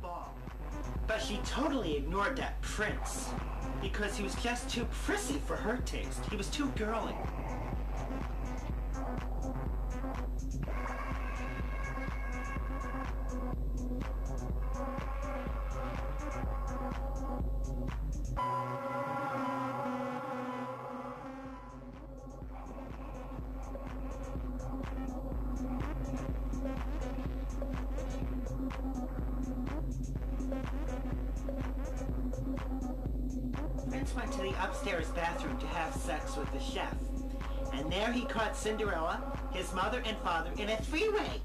ball. But she totally ignored that prince, because he was just too prissy for her taste. He was too girly. Prince went to the upstairs bathroom to have sex with the chef. And there he caught Cinderella, his mother and father in a three-way.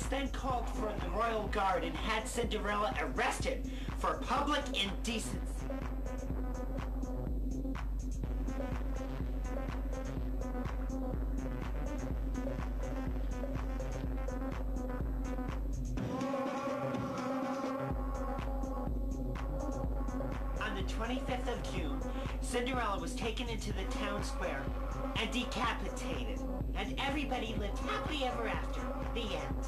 Then called for the royal guard and had Cinderella arrested for public indecency. On the 25th of June, Cinderella was taken into the town square and decapitated, and everybody lived happily ever after. The end.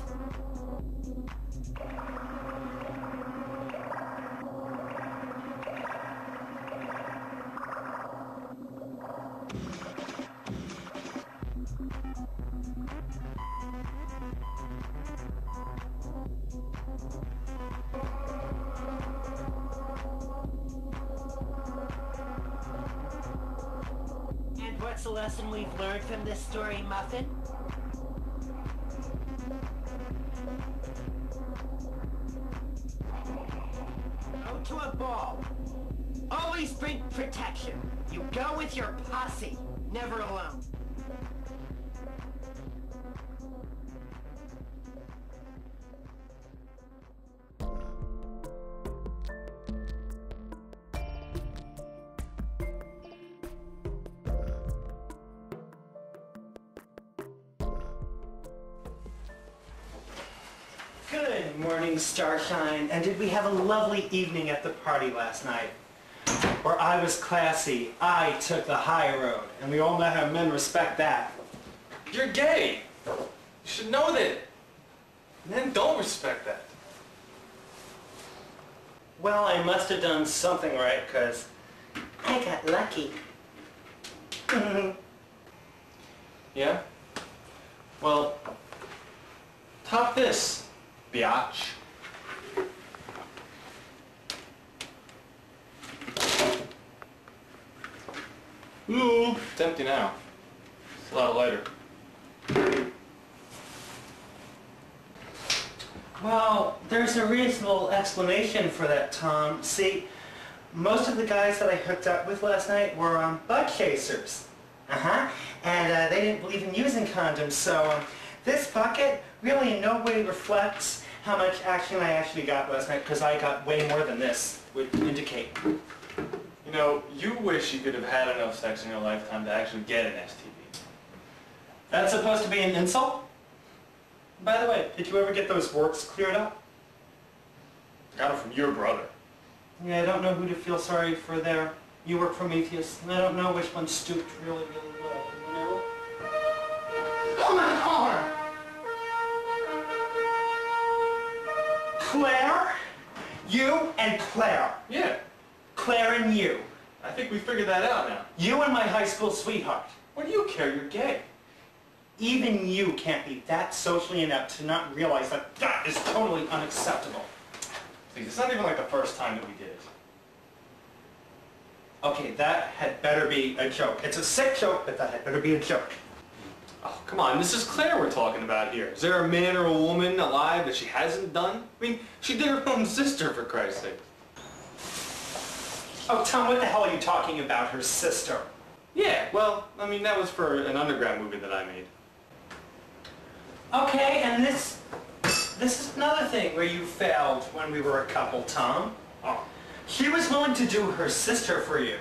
And what's the lesson we've learned from this story, Muffin? Go to a ball. Always bring protection. You go with your posse, never alone. Good morning, Starshine. And did we have a lovely evening at the party last night? Where I was classy, I took the high road, and we all know how men respect that. You're gay. You should know that. Men don't respect that. Well, I must have done something right, because I got lucky. Yeah? Well, top this, biatch. Ooh, it's empty now. It's a lot lighter. Well, there's a reasonable explanation for that, Tom. See, most of the guys that I hooked up with last night were butt chasers. And they didn't believe in using condoms, so this bucket really in no way reflects how much action I actually got last night, because I got way more than this would indicate. You know, you wish you could have had enough sex in your lifetime to actually get an STD. That's supposed to be an insult? By the way, did you ever get those warts cleared up? Got them from your brother. Yeah, I don't know who to feel sorry for there. You work for Prometheus, and I don't know which one stooped really, really low, you know? Oh my God! Claire? You and Claire. Yeah. Claire and you. I think we figured that out now. You and my high school sweetheart. What do you care? You're gay. Even you can't be that socially inept to not realize that that is totally unacceptable. Please, it's not even like the first time that we did it. Okay, that had better be a joke. It's a sick joke, but that had better be a joke. Oh, come on, this is Claire we're talking about here. Is there a man or a woman alive that she hasn't done? I mean, she did her own sister, for Christ's sake. Oh, Tom, what the hell are you talking about, her sister? Yeah, well, I mean, that was for an underground movie that I made. Okay, and this is another thing where you failed when we were a couple, Tom. Oh. She was willing to do her sister for you,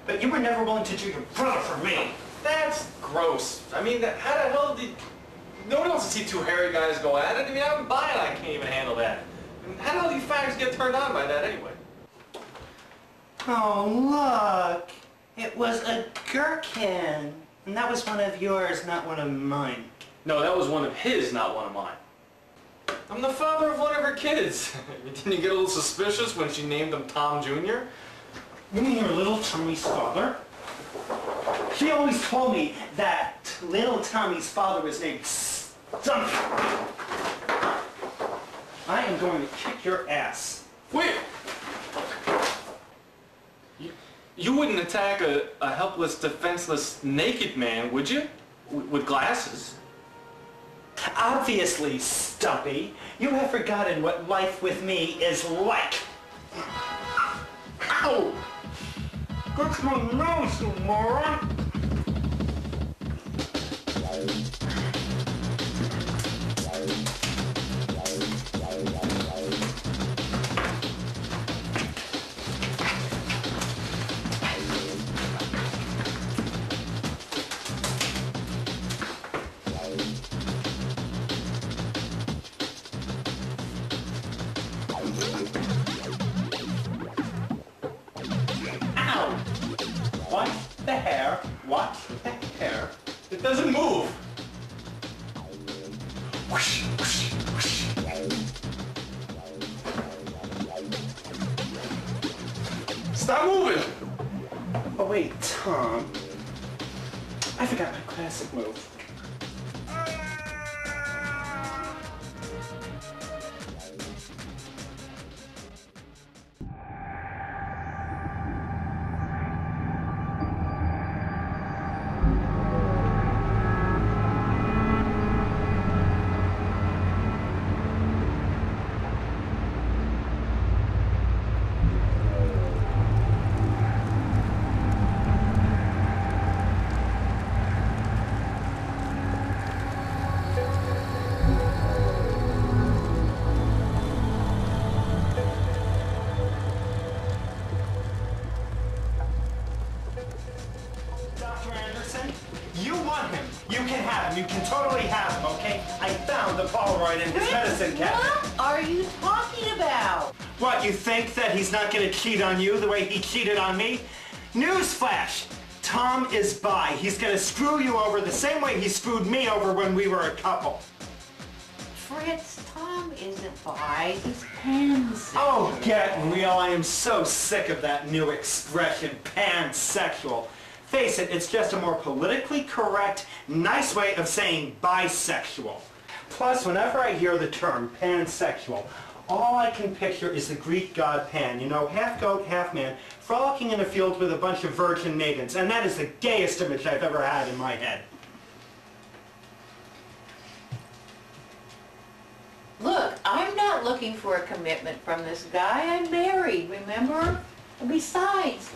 but you were never willing to do your brother for me. That's gross. I mean, how the hell did... No one wants to see two hairy guys go at it. I mean, I'm buying I can't even handle that. I mean, how the hell do you fags get turned on by that anyway? Oh, look. It was a gherkin. And that was one of yours, not one of mine. No, that was one of his, not one of mine. I'm the father of one of her kids. Didn't you get a little suspicious when she named him Tom Jr.? You mean your little Tommy's father? She always told me that little Tommy's father was named Stumpy. I am going to kick your ass. Wait! You wouldn't attack a helpless, defenseless, naked man, would you? With glasses. Obviously, Stumpy. You have forgotten what life with me is like. Ow! That's my nose, you moron! Watch the hair, watch the hair. It doesn't move. Whoosh, whoosh, whoosh. Stop moving! Oh wait, Tom. I forgot my classic move. You want him. You can have him. You can totally have him, okay? I found the Polaroid in his medicine cabinet. What are you talking about? What, you think that he's not going to cheat on you the way he cheated on me? Newsflash! Tom is bi. He's going to screw you over the same way he screwed me over when we were a couple. Fritz, Tom isn't bi. He's pansexual. Oh, get real. I am so sick of that new expression, pansexual. Face it, it's just a more politically correct, nice way of saying bisexual. Plus, whenever I hear the term pansexual, all I can picture is the Greek god Pan, you know, half goat, half man, frolicking in a field with a bunch of virgin maidens, and that is the gayest image I've ever had in my head. Look, I'm not looking for a commitment from this guy. I'm married, remember? And besides,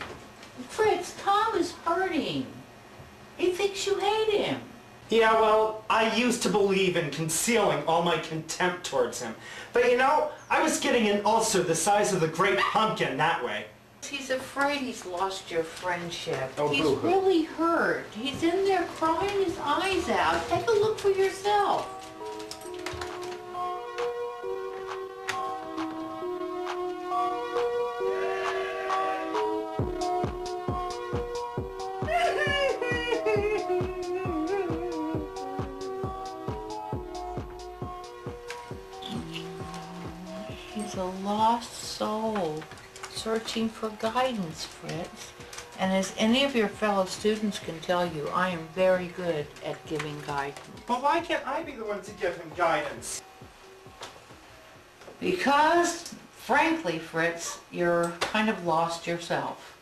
Fritz, Tom is hurting. He thinks you hate him. Yeah, well, I used to believe in concealing all my contempt towards him. But you know, I was getting an ulcer the size of the Great Pumpkin that way. He's afraid he's lost your friendship. Oh, he's boo-hoo. really hurt. He's in there crying his eyes out. Take a look for yourself. He's a lost soul, searching for guidance, Fritz. And as any of your fellow students can tell you, I am very good at giving guidance. But why can't I be the one to give him guidance? Because, frankly, Fritz, you're kind of lost yourself.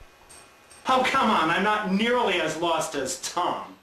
Oh, come on, I'm not nearly as lost as Tom.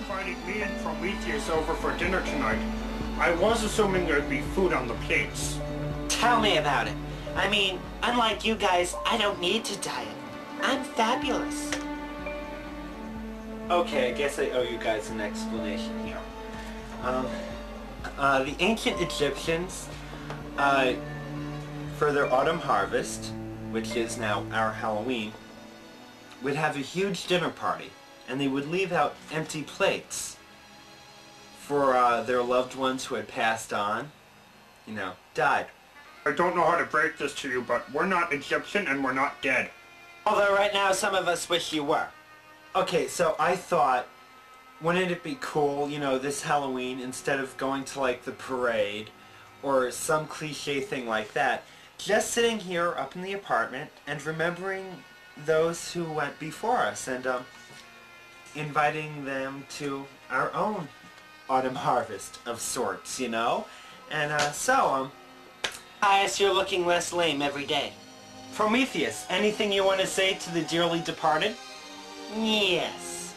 inviting me and Prometheus over for dinner tonight. I was assuming there'd be food on the plates. Tell me about it. I mean, unlike you guys, I don't need to diet. I'm fabulous. Okay, I guess I owe you guys an explanation here. The ancient Egyptians, for their autumn harvest, which is now our Halloween, would have a huge dinner party, and they would leave out empty plates for their loved ones who had passed on, you know, died. I don't know how to break this to you, but we're not Egyptian and we're not dead. Although right now some of us wish you were. Okay, so I thought, wouldn't it be cool, you know, this Halloween, instead of going to like the parade or some cliche thing like that, just sitting here up in the apartment and remembering those who went before us and inviting them to our own autumn harvest of sorts, you know? And Pius, you're looking less lame every day. Prometheus, anything you want to say to the dearly departed? Yes.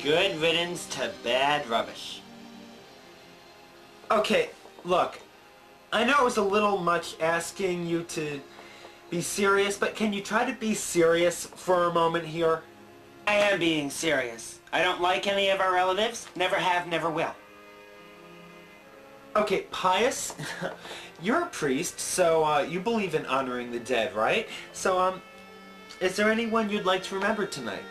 Good riddance to bad rubbish. Okay, look, I know it was a little much asking you to be serious, but can you try to be serious for a moment here? I am being serious. I don't like any of our relatives. Never have, never will. Okay, Pius, you're a priest, so you believe in honoring the dead, right? So, is there anyone you'd like to remember tonight?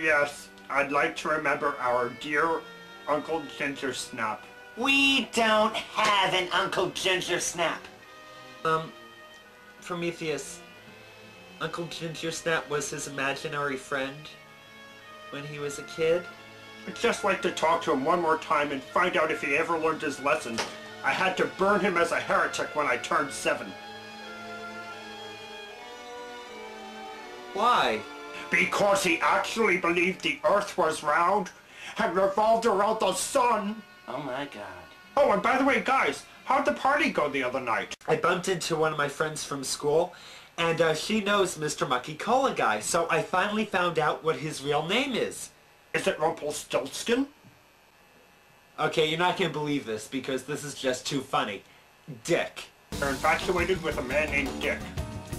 Yes, I'd like to remember our dear Uncle Ginger Snap. We don't have an Uncle Ginger Snap. Prometheus, Uncle Ginger Snap was his imaginary friend when he was a kid. I'd just like to talk to him one more time and find out if he ever learned his lesson. I had to burn him as a heretic when I turned 7. Why? Because he actually believed the Earth was round and revolved around the sun. Oh my god. Oh, and by the way, guys, how'd the party go the other night? I bumped into one of my friends from school, and she knows Mr. Mucky Cola Guy, so I finally found out what his real name is. Is it Rumpelstiltskin? Okay, you're not gonna believe this, because this is just too funny. Dick. They're infatuated with a man named Dick.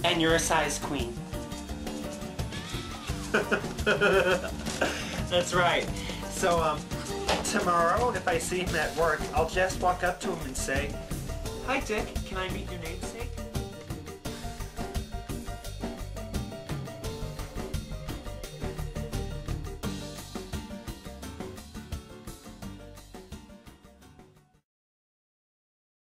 And you're a size queen. That's right. So, tomorrow, if I see him at work, I'll just walk up to him and say, "Hi, Dick, can I meet your namesake?"